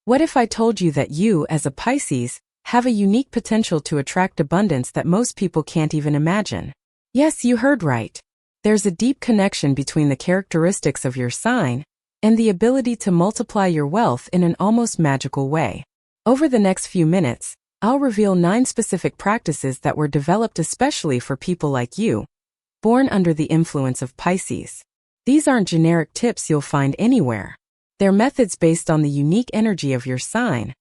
What if I told you that you, as a Pisces, have a unique potential to attract abundance that most people can't even imagine? Yes, you heard right. There's a deep connection between the characteristics of your sign and the ability to multiply your wealth in an almost magical way. Over the next few minutes, I'll reveal 9 specific practices that were developed especially for people like you, born under the influence of Pisces. These aren't generic tips you'll find anywhere. They're methods based on the unique energy of your sign,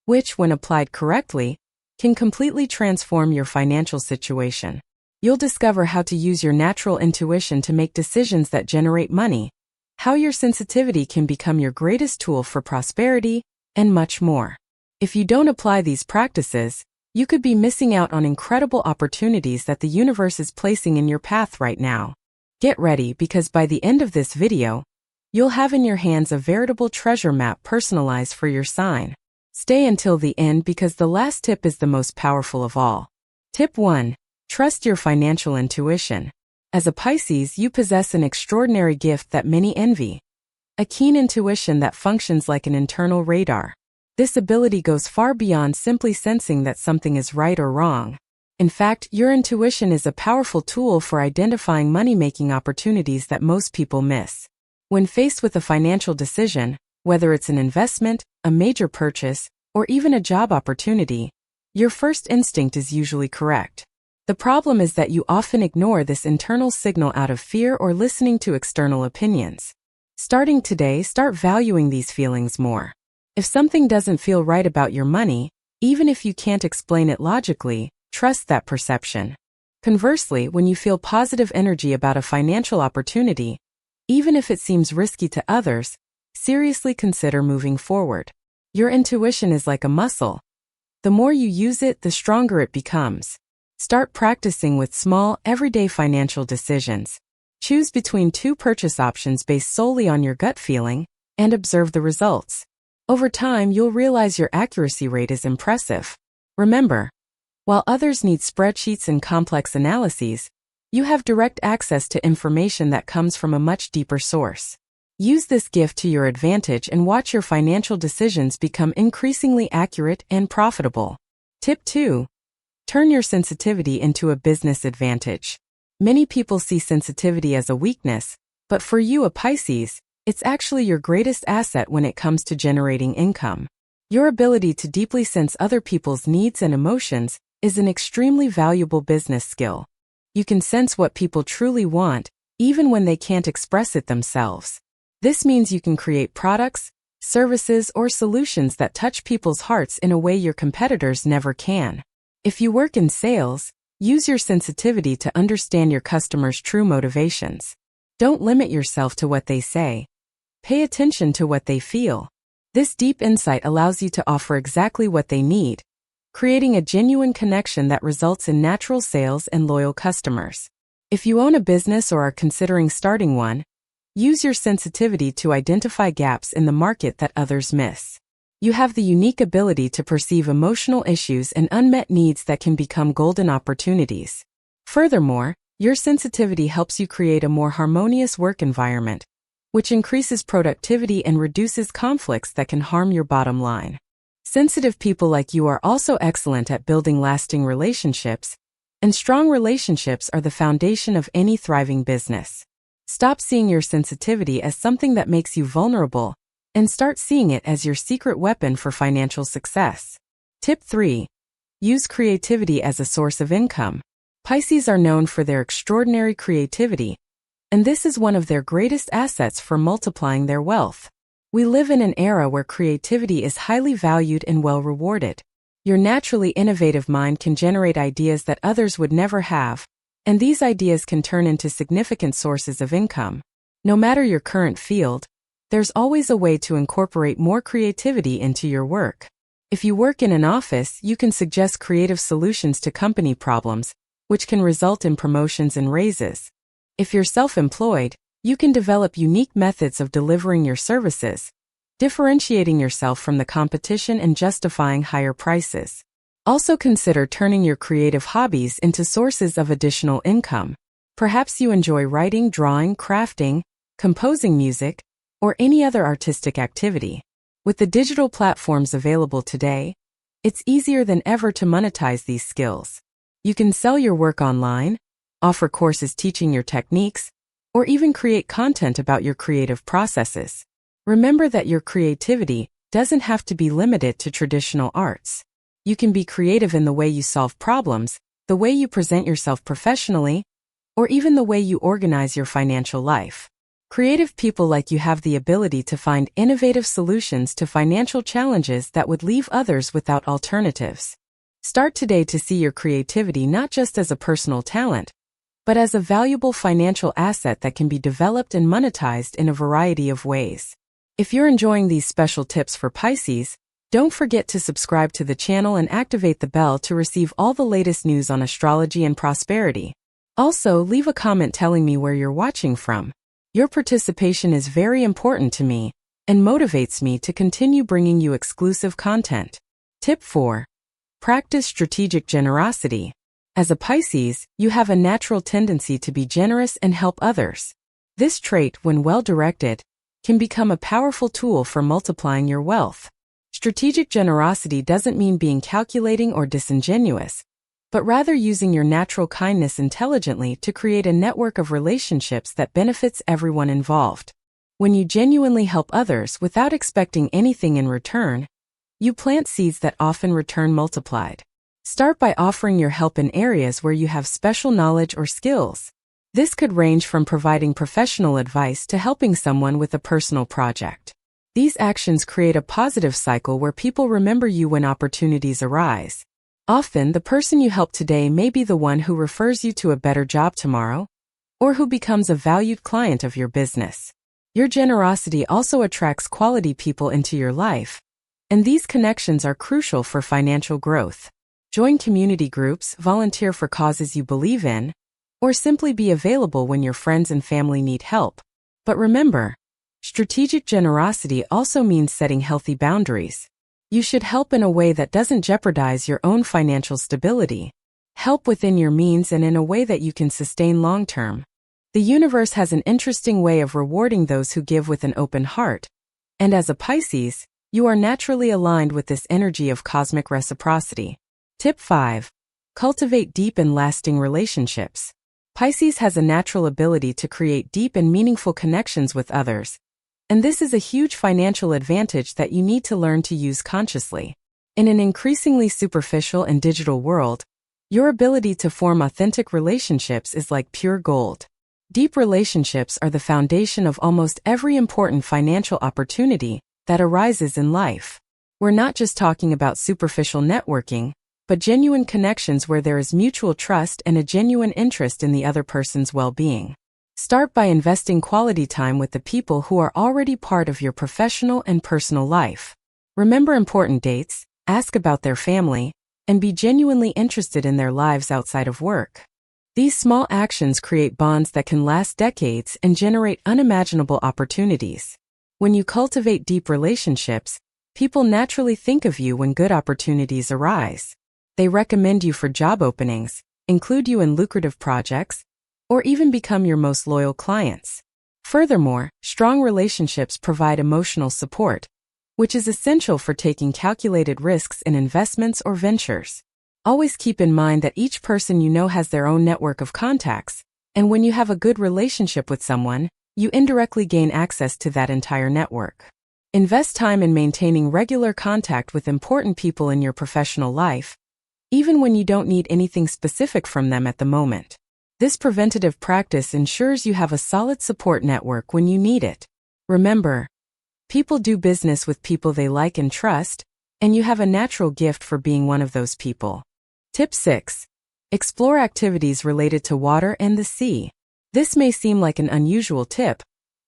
which, when applied correctly, can completely transform your financial situation. You'll discover how to use your natural intuition to make decisions that generate money, how your sensitivity can become your greatest tool for prosperity, and much more. If you don't apply these practices, you could be missing out on incredible opportunities that the universe is placing in your path right now. Get ready, because by the end of this video, you'll have in your hands a veritable treasure map personalized for your sign. Stay until the end, because the last tip is the most powerful of all. Tip 1. Trust your financial intuition. As a Pisces, you possess an extraordinary gift that many envy. A keen intuition that functions like an internal radar. This ability goes far beyond simply sensing that something is right or wrong. In fact, your intuition is a powerful tool for identifying money-making opportunities that most people miss. When faced with a financial decision, whether it's an investment, a major purchase, or even a job opportunity, your first instinct is usually correct. The problem is that you often ignore this internal signal out of fear or listening to external opinions. Starting today, start valuing these feelings more. If something doesn't feel right about your money, even if you can't explain it logically, trust that perception. Conversely, when you feel positive energy about a financial opportunity, even if it seems risky to others, seriously consider moving forward. Your intuition is like a muscle. The more you use it, the stronger it becomes. Start practicing with small, everyday financial decisions. Choose between 2 purchase options based solely on your gut feeling, and observe the results. Over time, you'll realize your accuracy rate is impressive. Remember, while others need spreadsheets and complex analyses, you have direct access to information that comes from a much deeper source. Use this gift to your advantage and watch your financial decisions become increasingly accurate and profitable. Tip 2. Turn your sensitivity into a business advantage. Many people see sensitivity as a weakness, but for you, a Pisces, it's actually your greatest asset when it comes to generating income. Your ability to deeply sense other people's needs and emotions is an extremely valuable business skill. You can sense what people truly want, even when they can't express it themselves. This means you can create products, services, or solutions that touch people's hearts in a way your competitors never can. If you work in sales, use your sensitivity to understand your customers' true motivations. Don't limit yourself to what they say. Pay attention to what they feel. This deep insight allows you to offer exactly what they need, creating a genuine connection that results in natural sales and loyal customers. If you own a business or are considering starting one, use your sensitivity to identify gaps in the market that others miss. You have the unique ability to perceive emotional issues and unmet needs that can become golden opportunities. Furthermore, your sensitivity helps you create a more harmonious work environment, which increases productivity and reduces conflicts that can harm your bottom line. Sensitive people like you are also excellent at building lasting relationships, and strong relationships are the foundation of any thriving business. Stop seeing your sensitivity as something that makes you vulnerable, and start seeing it as your secret weapon for financial success. Tip 3. Use creativity as a source of income. Pisces are known for their extraordinary creativity, and this is one of their greatest assets for multiplying their wealth. We live in an era where creativity is highly valued and well rewarded. Your naturally innovative mind can generate ideas that others would never have, and these ideas can turn into significant sources of income. No matter your current field, there's always a way to incorporate more creativity into your work. If you work in an office, you can suggest creative solutions to company problems, which can result in promotions and raises. If you're self-employed, you can develop unique methods of delivering your services, differentiating yourself from the competition and justifying higher prices. Also consider turning your creative hobbies into sources of additional income. Perhaps you enjoy writing, drawing, crafting, composing music, or any other artistic activity. With the digital platforms available today, it's easier than ever to monetize these skills. You can sell your work online, offer courses teaching your techniques, or even create content about your creative processes. Remember that your creativity doesn't have to be limited to traditional arts. You can be creative in the way you solve problems, the way you present yourself professionally, or even the way you organize your financial life. Creative people like you have the ability to find innovative solutions to financial challenges that would leave others without alternatives. Start today to see your creativity not just as a personal talent, but as a valuable financial asset that can be developed and monetized in a variety of ways. If you're enjoying these special tips for Pisces, don't forget to subscribe to the channel and activate the bell to receive all the latest news on astrology and prosperity. Also, leave a comment telling me where you're watching from. Your participation is very important to me and motivates me to continue bringing you exclusive content. Tip 4. Practice strategic generosity. As a Pisces, you have a natural tendency to be generous and help others. This trait, when well directed, can become a powerful tool for multiplying your wealth. Strategic generosity doesn't mean being calculating or disingenuous, but rather using your natural kindness intelligently to create a network of relationships that benefits everyone involved. When you genuinely help others without expecting anything in return, you plant seeds that often return multiplied. Start by offering your help in areas where you have special knowledge or skills. This could range from providing professional advice to helping someone with a personal project. These actions create a positive cycle where people remember you when opportunities arise. Often, the person you help today may be the one who refers you to a better job tomorrow, or who becomes a valued client of your business. Your generosity also attracts quality people into your life, and these connections are crucial for financial growth. Join community groups, volunteer for causes you believe in, or simply be available when your friends and family need help. But remember, strategic generosity also means setting healthy boundaries. You should help in a way that doesn't jeopardize your own financial stability. Help within your means and in a way that you can sustain long-term. The universe has an interesting way of rewarding those who give with an open heart, and as a Pisces, you are naturally aligned with this energy of cosmic reciprocity. Tip 5. Cultivate deep and lasting relationships. Pisces has a natural ability to create deep and meaningful connections with others, and this is a huge financial advantage that you need to learn to use consciously. In an increasingly superficial and digital world, your ability to form authentic relationships is like pure gold. Deep relationships are the foundation of almost every important financial opportunity that arises in life. We're not just talking about superficial networking, but genuine connections where there is mutual trust and a genuine interest in the other person's well-being. Start by investing quality time with the people who are already part of your professional and personal life. Remember important dates, ask about their family, and be genuinely interested in their lives outside of work. These small actions create bonds that can last decades and generate unimaginable opportunities. When you cultivate deep relationships, people naturally think of you when good opportunities arise. They recommend you for job openings, include you in lucrative projects, or even become your most loyal clients. Furthermore, strong relationships provide emotional support, which is essential for taking calculated risks in investments or ventures. Always keep in mind that each person you know has their own network of contacts, and when you have a good relationship with someone, you indirectly gain access to that entire network. Invest time in maintaining regular contact with important people in your professional life, even when you don't need anything specific from them at the moment. This preventative practice ensures you have a solid support network when you need it. Remember, people do business with people they like and trust, and you have a natural gift for being one of those people. Tip 6. Explore activities related to water and the sea. This may seem like an unusual tip,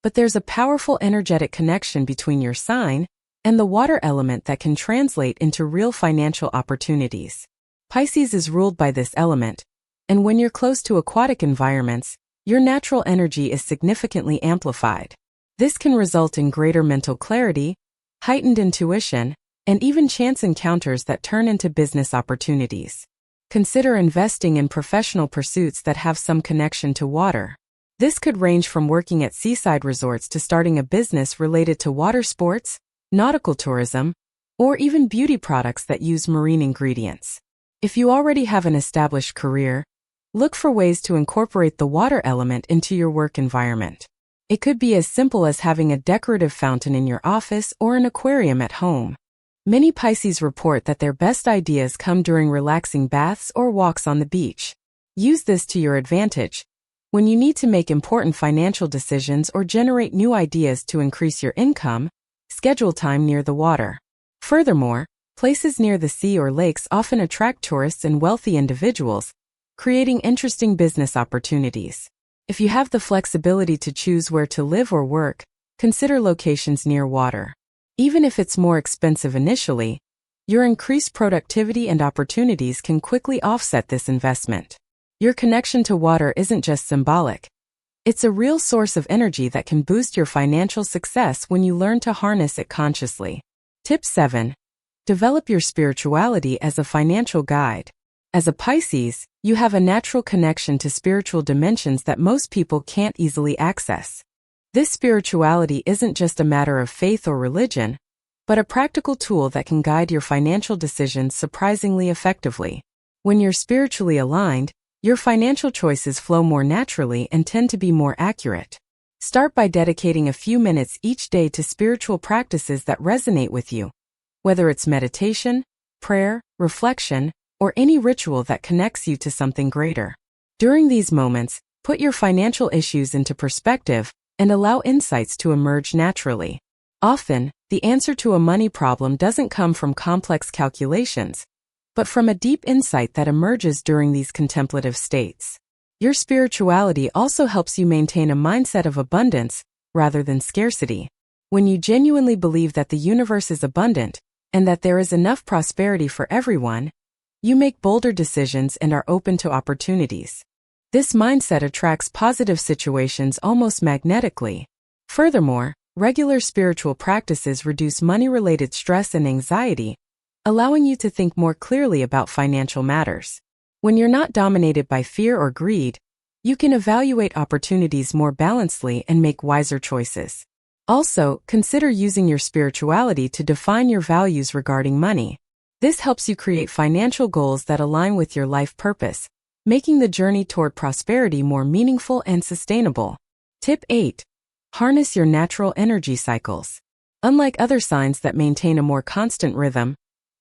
but there's a powerful energetic connection between your sign and the water element that can translate into real financial opportunities. Pisces is ruled by this element, and when you're close to aquatic environments, your natural energy is significantly amplified. This can result in greater mental clarity, heightened intuition, and even chance encounters that turn into business opportunities. Consider investing in professional pursuits that have some connection to water. This could range from working at seaside resorts to starting a business related to water sports, nautical tourism, or even beauty products that use marine ingredients. If you already have an established career, look for ways to incorporate the water element into your work environment. It could be as simple as having a decorative fountain in your office or an aquarium at home. Many Pisces report that their best ideas come during relaxing baths or walks on the beach. Use this to your advantage when you need to make important financial decisions or generate new ideas to increase your income. Schedule time near the water. Furthermore, places near the sea or lakes often attract tourists and wealthy individuals, creating interesting business opportunities. If you have the flexibility to choose where to live or work, consider locations near water. Even if it's more expensive initially, your increased productivity and opportunities can quickly offset this investment. Your connection to water isn't just symbolic. It's a real source of energy that can boost your financial success when you learn to harness it consciously. Tip 7. Develop your spirituality as a financial guide. As a Pisces, you have a natural connection to spiritual dimensions that most people can't easily access. This spirituality isn't just a matter of faith or religion, but a practical tool that can guide your financial decisions surprisingly effectively. When you're spiritually aligned, your financial choices flow more naturally and tend to be more accurate. Start by dedicating a few minutes each day to spiritual practices that resonate with you, whether it's meditation, prayer, reflection, or any ritual that connects you to something greater. During these moments, put your financial issues into perspective and allow insights to emerge naturally. Often, the answer to a money problem doesn't come from complex calculations, but from a deep insight that emerges during these contemplative states. Your spirituality also helps you maintain a mindset of abundance rather than scarcity. When you genuinely believe that the universe is abundant and that there is enough prosperity for everyone, you make bolder decisions and are open to opportunities. This mindset attracts positive situations almost magnetically. Furthermore, regular spiritual practices reduce money-related stress and anxiety, allowing you to think more clearly about financial matters. When you're not dominated by fear or greed, you can evaluate opportunities more balancedly and make wiser choices. Also, consider using your spirituality to define your values regarding money. This helps you create financial goals that align with your life purpose, making the journey toward prosperity more meaningful and sustainable. Tip 8. Harness your natural energy cycles. Unlike other signs that maintain a more constant rhythm,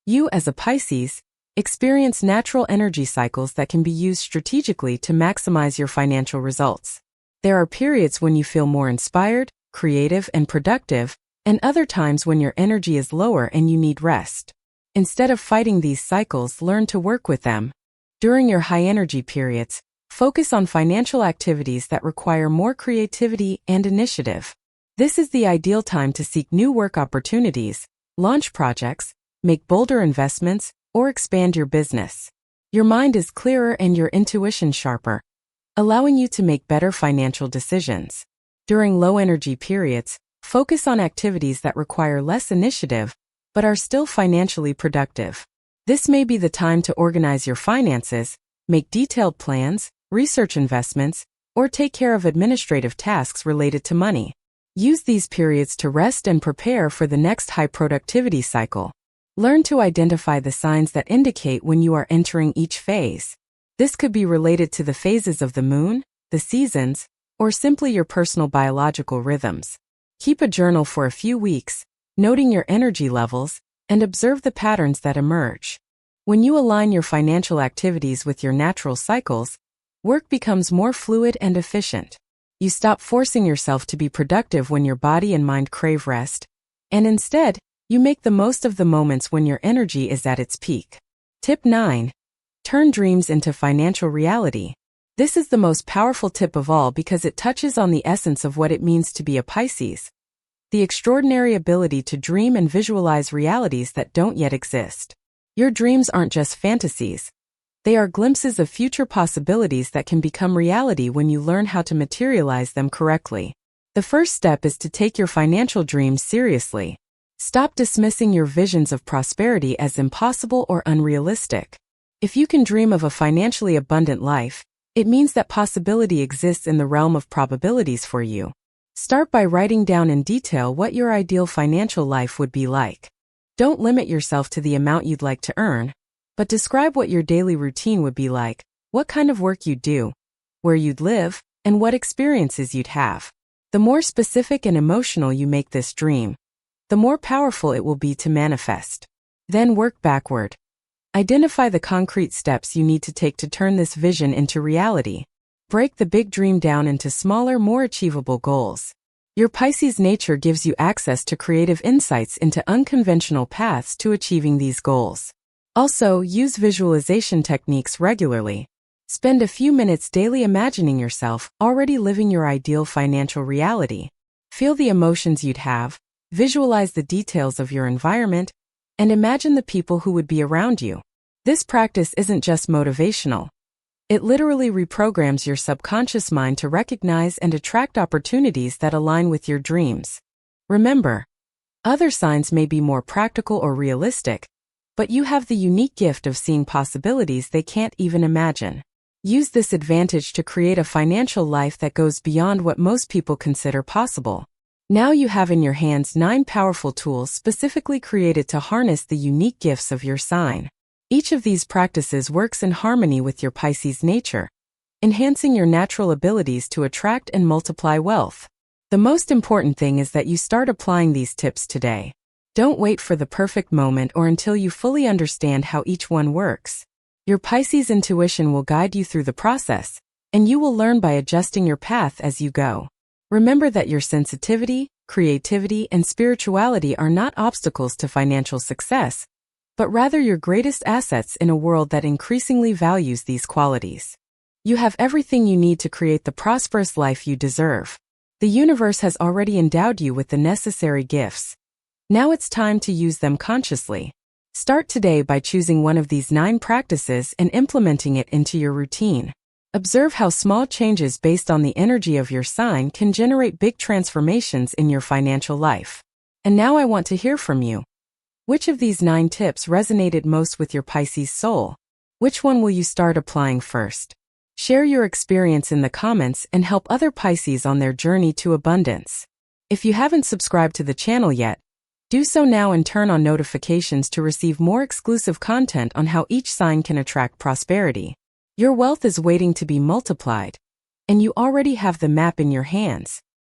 you, as a Pisces, experience natural energy cycles that can be used strategically to maximize your financial results. There are periods when you feel more inspired, creative, and productive, and other times when your energy is lower and you need rest. Instead of fighting these cycles, learn to work with them. During your high-energy periods, focus on financial activities that require more creativity and initiative. This is the ideal time to seek new work opportunities, launch projects, make bolder investments, or expand your business. Your mind is clearer and your intuition sharper, allowing you to make better financial decisions. During low-energy periods, focus on activities that require less initiative, but are still financially productive. This may be the time to organize your finances, make detailed plans, research investments, or take care of administrative tasks related to money. Use these periods to rest and prepare for the next high-productivity cycle. Learn to identify the signs that indicate when you are entering each phase. This could be related to the phases of the moon, the seasons, or simply your personal biological rhythms. Keep a journal for a few weeks, noting your energy levels, and observe the patterns that emerge. When you align your financial activities with your natural cycles, work becomes more fluid and efficient. You stop forcing yourself to be productive when your body and mind crave rest, and instead, you make the most of the moments when your energy is at its peak. Tip 9. Turn dreams into financial reality. This is the most powerful tip of all because it touches on the essence of what it means to be a Pisces. The extraordinary ability to dream and visualize realities that don't yet exist. Your dreams aren't just fantasies. They are glimpses of future possibilities that can become reality when you learn how to materialize them correctly. The first step is to take your financial dreams seriously. Stop dismissing your visions of prosperity as impossible or unrealistic. If you can dream of a financially abundant life, it means that possibility exists in the realm of probabilities for you. Start by writing down in detail what your ideal financial life would be like. Don't limit yourself to the amount you'd like to earn, but describe what your daily routine would be like, what kind of work you'd do, where you'd live, and what experiences you'd have. The more specific and emotional you make this dream, the more powerful it will be to manifest. Then work backward. Identify the concrete steps you need to take to turn this vision into reality. Break the big dream down into smaller, more achievable goals. Your Pisces nature gives you access to creative insights into unconventional paths to achieving these goals. Also, use visualization techniques regularly. Spend a few minutes daily imagining yourself already living your ideal financial reality. Feel the emotions you'd have, visualize the details of your environment, and imagine the people who would be around you. This practice isn't just motivational. It literally reprograms your subconscious mind to recognize and attract opportunities that align with your dreams. Remember, other signs may be more practical or realistic, but you have the unique gift of seeing possibilities they can't even imagine. Use this advantage to create a financial life that goes beyond what most people consider possible. Now you have in your hands 9 powerful tools specifically created to harness the unique gifts of your sign. Each of these practices works in harmony with your Pisces nature, enhancing your natural abilities to attract and multiply wealth. The most important thing is that you start applying these tips today. Don't wait for the perfect moment or until you fully understand how each one works. Your Pisces intuition will guide you through the process, and you will learn by adjusting your path as you go. Remember that your sensitivity, creativity, and spirituality are not obstacles to financial success, but rather your greatest assets in a world that increasingly values these qualities. You have everything you need to create the prosperous life you deserve. The universe has already endowed you with the necessary gifts. Now it's time to use them consciously. Start today by choosing one of these 9 practices and implementing it into your routine. Observe how small changes based on the energy of your sign can generate big transformations in your financial life. And now I want to hear from you. Which of these 9 tips resonated most with your Pisces soul? Which one will you start applying first? Share your experience in the comments and help other Pisces on their journey to abundance. If you haven't subscribed to the channel yet, do so now and turn on notifications to receive more exclusive content on how each sign can attract prosperity. Your wealth is waiting to be multiplied, and you already have the map in your hands.